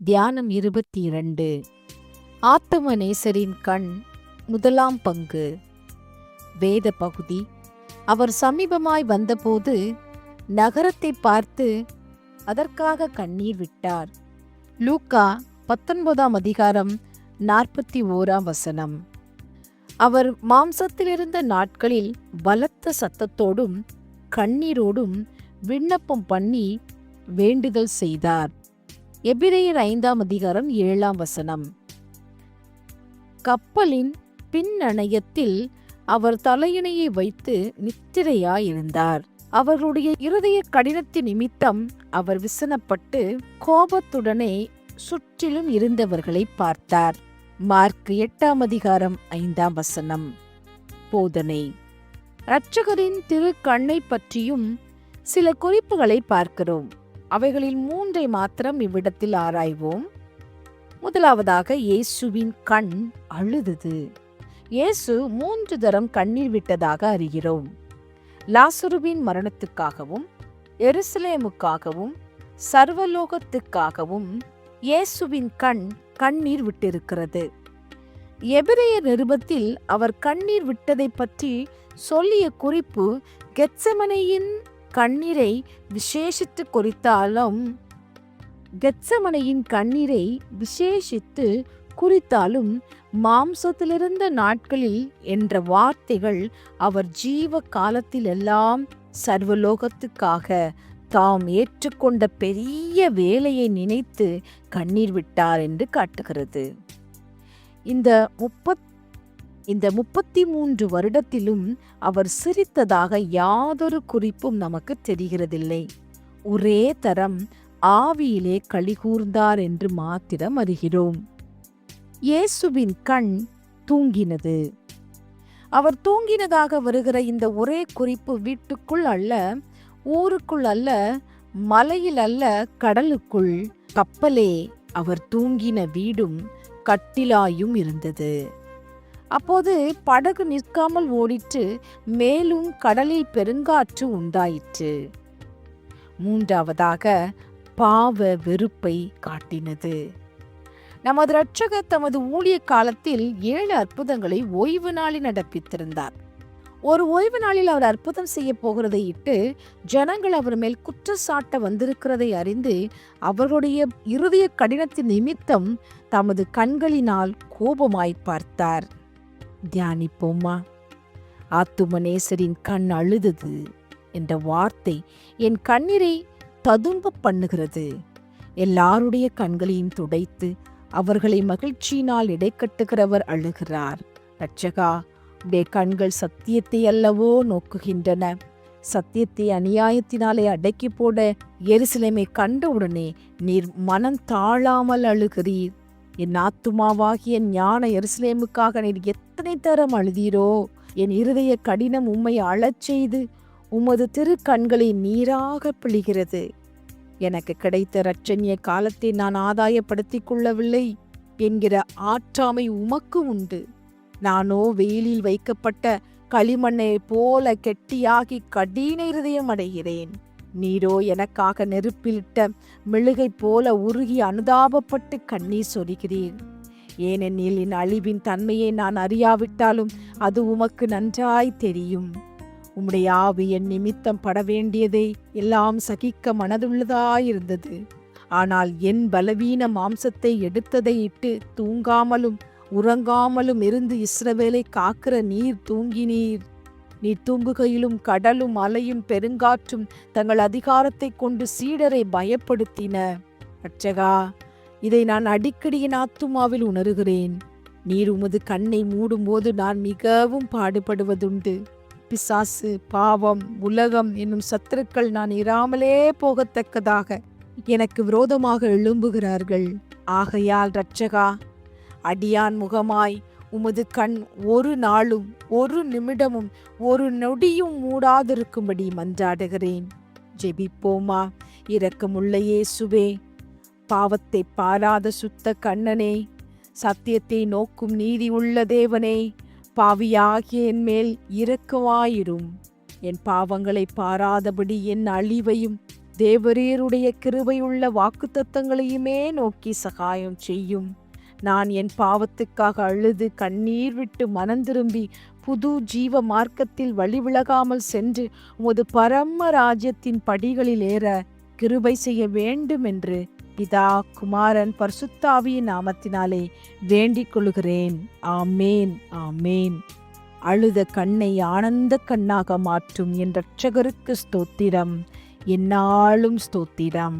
தியானம் 22. ஆத்துமநேசரின் கண். முதலாம் பங்கு. வேத பகுதி. அவர் சமீபமாய் வந்தபோது நகரத்தை பார்த்து அதற்காக கண்ணீர் விட்டார். லூக்கா 19ஆம் அதிகாரம் 41ஆம் வசனம். அவர் மாம்சத்திலிருந்த நாட்களில் பலத்த சத்தத்தோடும் கண்ணீரோடும் விண்ணப்பம் பண்ணி வேண்டுதல் செய்தார். எபிரேயர் 5ஆம் அதிகாரம் 7ஆம் வசனம். கப்பலின் பின்னணையத்தில் அவர் தலையணையை வைத்து நித்திரையாயிருந்தார். அவர்களுடைய இருதய கடினத்தின் நிமித்தம் அவர் விசனப்பட்டு கோபத்துடனே சுற்றிலும் இருந்தவர்களை பார்த்தார். மார்க் 8ஆம் அதிகாரம் 5ஆம் வசனம். போதனை. இரட்சகரின் திரு கண்ணை பற்றியும் சில குறிப்புகளை பார்க்கிறோம். அவைகளில் 3 மாத்திரம் இவ்விடத்தில் ஆராய்வோம். முதலாவதாக, இயேசுவின் கண் அழுதது. இயேசு 3 தரம் கண்ணீர் விட்டதாக அறிகிறோம். லாசருவின் மரணத்துக்காகவும் எருசலேமுக்காகவும் சர்வலோகத்துக்காகவும் இயேசுவின் கண் கண்ணீர் விட்டிருக்கிறது. எபிரேயர் நிருபத்தில் அவர் கண்ணீர் விட்டதை பற்றி சொல்லிய குறிப்பு கெத்செமனேயின் கண்ணீரை விசேஷித்து குறித்தாலும் மாம்சத்திலிருந்த நாட்களில் என்ற வார்த்தைகள் அவர் ஜீவ காலத்திலெல்லாம் சர்வலோகத்துக்காக தாம் ஏற்றுக்கொண்ட பெரிய வேலையை நினைத்து கண்ணீர் விட்டார் என்று காட்டுகிறது. இந்த 33 வருடத்திலும் அவர் சிரித்ததாக யாதொரு குறிப்பும் நமக்கு தெரிகிறதில்லை. ஒரே தரம் ஆவியிலே களிகூர்ந்தார் என்று மாத்திரம் அறிகிறோம். இயேசுவின் கண் தூங்கினது. அவர் தூங்கினதாக வருகிற இந்த ஒரே குறிப்பு வீட்டுக்குள் அல்ல, ஊருக்குள் அல்ல, மலையில் அல்ல, கடலுக்குள், கப்பலே அவர் தூங்கின வீடும் கட்டிலாயும் இருந்தது. அப்போது படகு நிற்காமல் ஓடிற்று, மேலும் கடலில் பெருங்காற்று உண்டாயிற்று. மூன்றாவதாக, பாவ வெறுப்பை காட்டினது. நமது இரட்சகர் தமது ஊழிய காலத்தில் 7 அற்புதங்களை ஓய்வு நாளில் நடப்பித்திருந்தார். ஒரு ஓய்வு நாளில் அவர் அற்புதம் செய்ய போகிறதை இட்டு ஜனங்கள் அவர் மேல் குற்றச்சாட்ட வந்திருக்கிறதை அறிந்து அவர்களுடைய இருதய கடினத்தின் நிமித்தம் தமது கண்களினால் கோபமாய் பார்த்தார். தியானிப்போமா? ஆத்துமநேசரின் கண் அழுதது என்ற வார்த்தை என் கண்ணீரை ததும்ப பண்ணுகிறது. எல்லாருடைய கண்களையும் துடைத்து அவர்களை மகிழ்ச்சியினால் இடைக்கட்டுகிறவர் அழுகிறார். இரட்சகா, உடைய கண்கள் சத்தியத்தை அல்லவோ நோக்குகின்றன. சத்தியத்தை அநியாயத்தினாலே அடக்கி போட எருசலேமை கண்டவுடனே நீர் மனம் தாழாமல் அழுகிறீர். என் ஆத்துமாவாகிய ஞான எருசலேமுக்காக நீர் எத்தனை தரம் அழுதீரோ! என் இருதய கடினம் உம்மை அழச் செய்து உமது திரு கண்களை நீராக பிழிகிறது. எனக்கு கிடைத்த இரட்சணிய காலத்தை நான் ஆதாயப்படுத்திக் கொள்ளவில்லை என்கிற ஆற்றாமை உமக்கு உண்டு. நானோ வெயிலில் வைக்கப்பட்ட களிமண்ணை போல கெட்டியாகி கடின இருதயம் அடைகிறேன். நீரோ எனக்காக நெருப்பிலிட்ட மெழுகை போல உருகி அனுதாபப்பட்டு கண்ணீர் சொரிகிறீர். ஏனெனில் என் அழிவின் தன்மையை நான் அறியாவிட்டாலும் அது உமக்கு நன்றாய் தெரியும். உம்முடைய ஆவி என் நிமித்தம் பட வேண்டியதை எல்லாம் சகிக்க மனதுள்ளதாயிருந்தது. ஆனால் என் பலவீன மாம்சத்தை எடுத்ததை இட்டு தூங்காமலும் உறங்காமலும் இருந்து இஸ்ரவேலை காக்கிற நீர் தூங்கினீர். நீர் தூங்குகையிலும் கடலும் அலையும் பெருங்காற்றும் தங்கள் அதிகாரத்தை கொண்டு சீடரை பயப்படுத்தின. இரட்சகா, இதை நான் அடிக்கடி என் ஆத்துமாவில் உணர்கிறேன். நீர் உமது கண்ணை மூடும்போது நான் மிகவும் பாடுபடுவதுண்டு. பிசாசு, பாவம், உலகம் என்னும் சத்துருக்கள் நான் இராமலே போகத்தக்கதாக எனக்கு விரோதமாக எழும்புகிறார்கள். ஆகையால் இரட்சகா, அடியான் முகமாய் உமது கண் ஒரு நாளும் ஒரு நிமிடமும் ஒரு நொடியும் மூடாதிருக்கும்படி மன்றாடுகிறேன். ஜெபிப்போமா? இரக்கமுள்ள இயேசுவே, பாவத்தை பாராத சுத்த கண்ணனே, சத்தியத்தை நோக்கும் நீதி உள்ள தேவனே, பாவியாகிய என் மேல் இரக்கமாயிரும். என் பாவங்களை பாராதபடி என் அழிவையும் தேவரீருடைய கிருபையுள்ள வாக்குத்தத்தங்களையுமே நோக்கி சகாயம் செய்யும். நான் என் பாவத்துக்காக அழுது கண்ணீர் விட்டு மனந்திரும்பி புது ஜீவ மார்க்கத்தில் வழிவிலகாமல் சென்று உமது பரம ராஜ்யத்தின் படிகளில் ஏற கிருபை செய்ய வேண்டும் என்று பிதா, குமாரன், பரிசுத்தாவியின் நாமத்தினாலே வேண்டிக் கொள்கிறேன். ஆமேன், ஆமேன். அழுத கண்ணை ஆனந்த கண்ணாக மாற்றும் என் இரட்சகருக்கு ஸ்தோத்திரம், எந்நாளும் ஸ்தோத்திரம்.